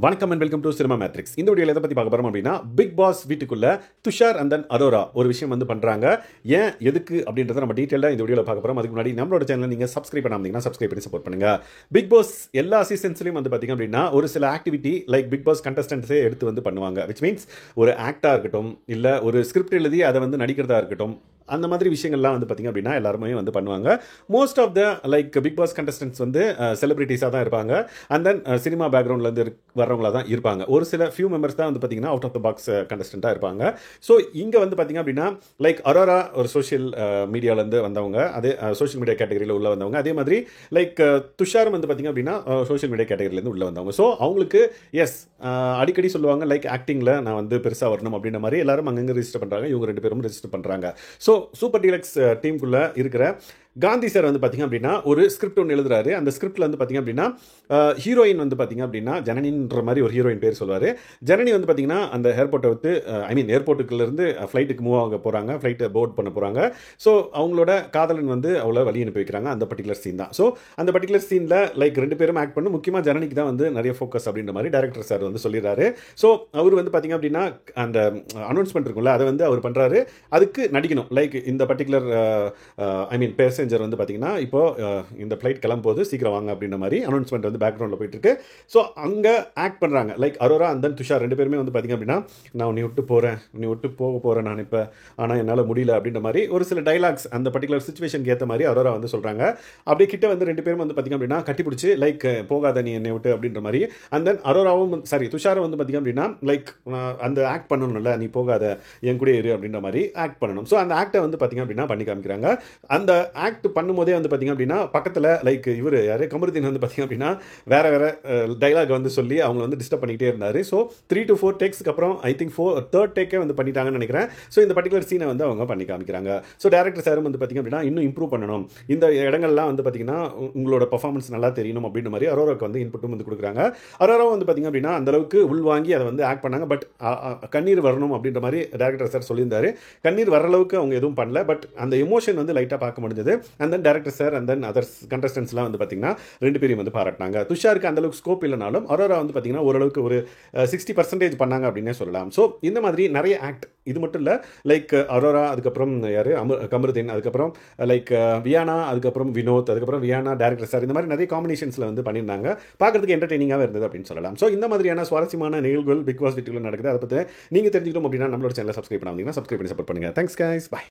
வணக்கம் and welcome to cinema matrix. இந்த வீடியோவில் எதை பற்றி பார்க்க போகிறோம் அப்படின்னா, பிக் பாஸ் வீட்டுக்குள்ள துஷார் அண்ட் தென் அரோரா ஒரு விஷயம் வந்து பண்ணுறாங்க. ஏன் எதுக்கு அப்படின்றத நம்ம டீட்டெயிலாக இந்த வீடியோவில் பார்க்க போகிறோம். அதுக்கு முன்னாடி நம்மளோட சேனல் நீங்கள் சப்ஸ்கிரைப் பண்ணாமீங்கன்னா சப்ஸ்கிரைப் பண்ணி சப்போர்ட் பண்ணுங்க. பிக் பாஸ் எல்லா சீசன்ஸ்லையும் வந்து பார்த்திங்க அப்படின்னா ஒரு சில ஆக்டிவிட்டி லைக் பிக் பாஸ் கண்டஸ்டன்ஸே எடுத்து வந்து பண்ணுவாங்க. விச் மீன்ஸ் ஒரு ஆக்டாக இருக்கட்டும், இல்லை ஒரு ஸ்கிரிப்ட் எழுதி அதை வந்து நடிக்கிறதா இருக்கட்டும், அந்த மாதிரி விஷயங்கள்லாம் வந்து பார்த்திங்க அப்படின்னா எல்லாருமே வந்து பண்ணுவாங்க. Most of the like Bigg Boss contestants வந்து செலிபிரிட்டிஸாக தான் இருப்பாங்க. அண்ட் தென் சினிமா பேக்ரவுண்ட்லேருந்து வர்றவங்களா தான் இருப்பாங்க. ஒரு சில ஃபியூ மெம்பர்ஸ் தான் வந்து பார்த்திங்கன்னா அவுட் ஆஃப் த பாக்ஸ் கண்டஸ்டண்ட்டாக இருப்பாங்க. ஸோ இங்கே வந்து பார்த்திங்க அப்படின்னா லைக் அரோரா ஒரு சோஷியல் மீடியாவிலேருந்து வந்தவங்க, அதே சோஷியல் மீடியா கேட்டகரியில் உள்ள வந்தவங்க. அதே மாதிரி லைக் துஷாரும் வந்து பார்த்திங்க அப்படின்னா சோஷியல் மீடியா கேட்டகரியிலேருந்து உள்ள வந்தவங்க. ஸோ அவங்களுக்கு எஸ் அடிக்கடி சொல்லுவாங்க லைக் ஆக்டிங்கில் நான் வந்து பெருசாக வரணும் அப்படின்ற மாதிரி எல்லாரும் அங்கங்கே ரெஜிஸ்டர் பண்ணுறாங்க. இவங்க ரெண்டு பேரும் ரெஜிஸ்டர் பண்ணுறாங்க. ஸோ சூப்பர் டீலக்ஸ் டீமுக்குள்ளே இருக்கிற காந்தி சார் வந்து பார்த்திங்க அப்படின்னா ஒரு ஸ்கிரிப்ட் ஒன்று எழுதுறாரு. அந்த ஸ்கிரிப்டில் வந்து பார்த்திங்க அப்படின்னா ஹீரோயின் வந்து பார்த்திங்க அப்படின்னா ஜனனின்ற மாதிரி ஒரு ஹீரோயின் பேர் சொல்லுவார். ஜனனி வந்து பார்த்திங்கன்னா அந்த ஏர்போர்ட்டை விட்டு ஏர்போர்ட்டுக்குள்ளேருந்து ஃப்ளைட்டுக்கு மூவ் ஆக போகிறாங்க, ஃப்ளைட்டை போர்ட் பண்ண போகிறாங்க. ஸோ அவங்களோட காதலன் வந்து அவளை வழி அனுப்பி வைக்கிறாங்க. அந்த பர்டிகுலர் சீன் தான். ஸோ அந்த பர்டிகுலர் சீனில் லைக் ரெண்டு பேரும் ஆக்ட் பண்ணி முக்கியமாக ஜனனிக்கு தான் வந்து நிறைய ஃபோக்கஸ் அப்படின்ற மாதிரி டேரக்டர் சார் வந்து சொல்லிடுறாரு. ஸோ அவர் வந்து பார்த்திங்க அப்படின்னா அந்த அனௌன்ஸ்மெண்ட் இருக்கும்ல, அதை வந்து அவர் பண்ணுறாரு. அதுக்கு நடிக்கணும். லைக் இந்த பர்டிகுலர் பேசஞ்சர் வந்து பார்த்தீங்கன்னா இப்போ இந்த ஃப்ளைட் கிளம்போது சீக்கிரம் வாங்க அப்படின்ற மாதிரி அனௌன்ஸ்மெண்ட் வந்து பேக்ரவுண்டில் போயிட்டு இருக்கு. ஸோ அங்கே ஆக்ட் பண்ணுறாங்க. Like Arora and then Tushar ரெண்டு பேருமே வந்து பார்த்தீங்க அப்படின்னா நான் உன்னை விட்டு போகிறேன், நீ விட்டு போக போகிறேன் நான் இப்போ, ஆனால் என்னால் முடியல அப்படின்ற மாதிரி ஒரு சில டைலாக்ஸ் அந்த பர்டிகுலர் சுச்சுவேஷனுக்கு ஏற்ற மாதிரி அரோரா வந்து சொல்கிறாங்க. அப்படியே கிட்ட வந்து ரெண்டு பேரும் வந்து பார்த்தீங்க அப்படின்னா கட்டிப்பிடிச்சி லைக் போகாத நீ என்னை விட்டு அப்படின்ற மாதிரி. அண்ட் தென் அரோராவும் துஷாரும் வந்து பார்த்தீங்க அப்படின்னா லைக் அந்த ஆக்ட் பண்ணணும்ல, நீ போகாத என் கூட இரு அப்படின்ற மாதிரி ஆக்ட் பண்ணணும். ஸோ அந்த ஆக்டை வந்து பார்த்தீங்க அப்படின்னா பண்ணி காமிக்கிறாங்க. அந்த ஆக்ட் பண்ணும்போதே வந்து பார்த்திங்க அப்படின்னா பக்கத்தில் லைக் இவர் யார் கமருதீன் வந்து பார்த்திங்க அப்படின்னா வேறு டைலாக் வந்து சொல்லி அவங்க வந்து டிஸ்டர்ப் பண்ணிக்கிட்டே இருந்தார். ஸோ 3 to 4 டேக்ஸ்க்கு அப்புறம் ஐ திங்க் தேர்ட் டேக்கே வந்து பண்ணிட்டாங்கன்னு நினைக்கிறேன். ஸோ இந்த பர்டிகுலர் சீனை வந்து அவங்க பண்ணி காமிக்கிறாங்க. ஸோ டேரக்டர் சாரும் வந்து பார்த்திங்க அப்படின்னா இன்னும் இம்ப்ரூவ் பண்ணணும், இந்த இடங்கள்லாம் வந்து பார்த்திங்கன்னா உங்களோட பர்ஃபார்மன்ஸ் நல்லா தெரியணும் அப்படின்ற மாதிரி அரோராவுக்கு வந்து இன்புட்டும் வந்து கொடுக்குறாங்க. அரோராவும் வந்து பார்த்திங்க அப்படின்னா அந்தளவுக்கு உள்வாங்கி அதை வந்து ஆக்ட் பண்ணாங்க. பட் கண்ணீர் வரணும் அப்படின்ற மாதிரி டேரக்டர் சார் சொல்லியிருந்தாரு. கண்ணீர் வர அளவுக்கு அவங்க எதுவும் பண்ணல. பட் அந்த எமோஷன் வந்து லைட்டாக பார்க்க முடிஞ்சது. And then director sir and then others கண்டஸ்டன்ஸ்லாம் வந்து பார்த்தீங்கன்னா ரெண்டு பேரையும் வந்து பாராட்டினாங்க. துஷாருக்கு அந்தளவுக்கு ஸ்கோப் இல்லைனாலும் அரோரா வந்து பார்த்தீங்கன்னா ஓரளவுக்கு ஒரு 60% பண்ணாங்க அப்படின்னே சொல்லலாம். ஸோ இந்த மாதிரி நிறைய ஆக்ட், இது மட்டும் இல்லை லைக் அரோரா, அதுக்கப்புறம் யார் கமருதீன், அதுக்கப்புறம் லைக் வியானா, அதுக்கப்புறம் வினோத், அதுக்கப்புறம் வியானா, டேரக்டர் சார், இந்த மாதிரி நிறைய காம்பினேஷன்ஸில் வந்து பண்ணியிருந்தாங்க. பார்க்குறதுக்கு என்டர்டெய்னிங்காக இருந்தது அப்படின்னு சொல்லலாம். ஸோ இந்த மாதிரியான சுவாரஸ்யமான நிகழ்வுகள் பிக் பாஸ் வீட்டுக்குள்ள நடக்குது. அதை பற்றி நீங்கள் தெரிஞ்சுக்கணும் அப்படின்னா நம்மளோட சேனலை சப்ஸ்கிரைப் பண்ணாமல் சப்ஸ்கிரைப் பண்ணி சப்போர்ட் பண்ணுங்கள். Thanks guys, by.